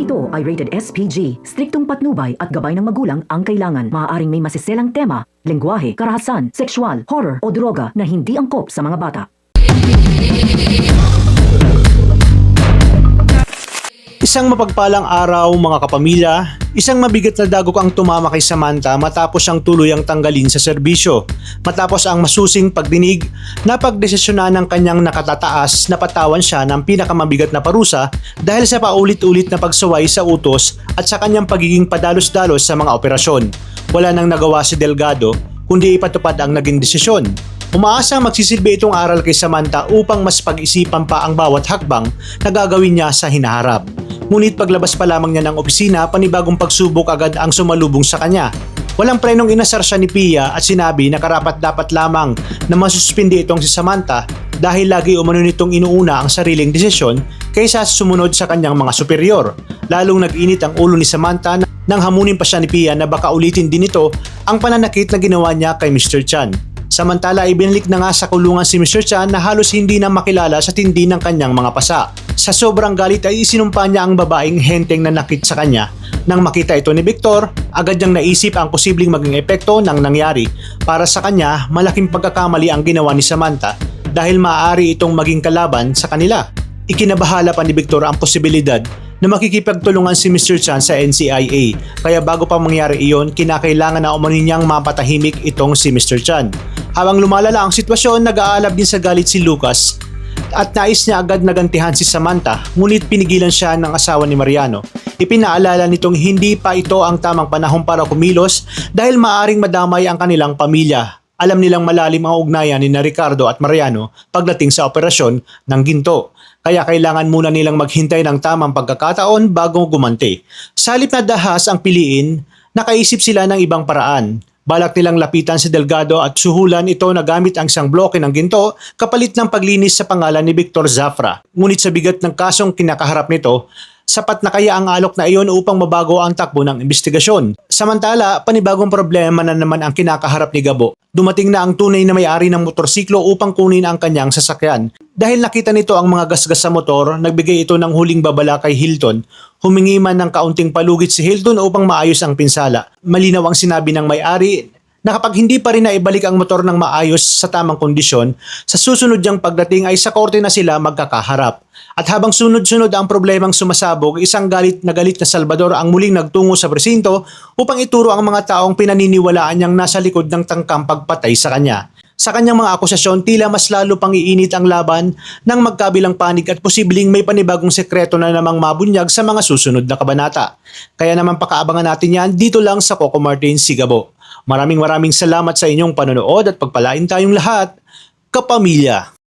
ito ay rated SPG. Striktong patnubay at gabay ng magulang ang kailangan. Maaaring may masiselang tema, lengguwahe, karahasan, sexual, horror o droga na hindi angkop sa mga bata. Isang mapagpalang araw mga kapamilya, isang mabigat na dagok ang tumama kay Samantha matapos siyang tuluyang tanggalin sa serbisyo. Matapos ang masusing pagdinig, napagdesisyonan ng kanyang nakatataas na patawan siya ng pinakamabigat na parusa dahil sa paulit-ulit na pagsaway sa utos at sa kanyang pagiging padalos-dalos sa mga operasyon. Wala nang nagawa si Delgado kundi ipatupad ang naging desisyon. Umaasang magsisilbi itong aral kay Samantha upang mas pag-isipan pa ang bawat hakbang na gagawin niya sa hinaharap. Ngunit paglabas pa lamang niya ng opisina, panibagong pagsubok agad ang sumalubong sa kanya. Walang prenong inasar siya ni Pia at sinabi na karapat-dapat lamang na masuspindi itong si Samantha dahil lagi umano nitong inuuna ang sariling desisyon kaysa sumunod sa kanyang mga superior. Lalong nag-init ang ulo ni Samantha nang hamunin pa siya ni Pia na baka ulitin din ito ang pananakit na ginawa niya kay Mr. Chan. Samantala ibinalik na nga sa kulungan si Mr. Chan na halos hindi na makilala sa tindi ng kanyang mga pasa. Sa sobrang galit ay isinumpa niya ang babaeng henteng na nakit sa kanya. Nang makita ito ni Victor, agad niyang naisip ang posibleng maging epekto ng nangyari. Para sa kanya, malaking pagkakamali ang ginawa ni Samantha dahil maaari itong maging kalaban sa kanila. Ikinabahala pa ni Victor ang posibilidad na makikipagtulungan si Mr. Chan sa NCIA. Kaya bago pa mangyari iyon, kinakailangan na umano niyang mapatahimik itong si Mr. Chan. Habang lumalala ang sitwasyon, nag-aalab din sa galit si Lucas at nais niya agad nagantihan si Samantha, ngunit pinigilan siya ng asawa ni Mariano. Ipinaalala nitong hindi pa ito ang tamang panahon para kumilos dahil maaring madamay ang kanilang pamilya. Alam nilang malalim ang ugnayan ni Ricardo at Mariano pagdating sa operasyon ng ginto. Kaya kailangan muna nilang maghintay ng tamang pagkakataon bago gumanti. Sa halip na dahas ang piliin, nakaisip sila ng ibang paraan. Balak nilang lapitan si Delgado at suhulan ito na gamit ang isang bloke ng ginto kapalit ng paglinis sa pangalan ni Victor Zafra. Ngunit sa bigat ng kasong kinakaharap nito, sapat na kaya ang alok na iyon upang mabago ang takbo ng investigasyon. Samantala, panibagong problema na naman ang kinakaharap ni Gabo. Dumating na ang tunay na may-ari ng motorsiklo upang kunin ang kanyang sasakyan. Dahil nakita nito ang mga gasgas sa motor, nagbigay ito ng huling babala kay Hilton. Humingi man ng kaunting palugit si Hilton upang maayos ang pinsala. Malinaw ang sinabi ng may-ari na kapag hindi pa rin naibalik ang motor ng maayos sa tamang kondisyon, sa susunod niyang pagdating ay sa korte na sila magkakaharap. At habang sunod-sunod ang problemang sumasabog, isang galit na Salvador ang muling nagtungo sa presinto upang ituro ang mga taong pinaniniwalaan niyang nasa likod ng tangkang pagpatay sa kanya. Sa kanyang mga akusasyon, tila mas lalo pang iinit ang laban ng magkabilang panig at posibleng may panibagong sekreto na namang mabunyag sa mga susunod na kabanata. Kaya naman pakaabangan natin yan dito lang sa Coco Martin Sigabo. Maraming salamat sa inyong panonood at pagpalain tayong lahat, kapamilya.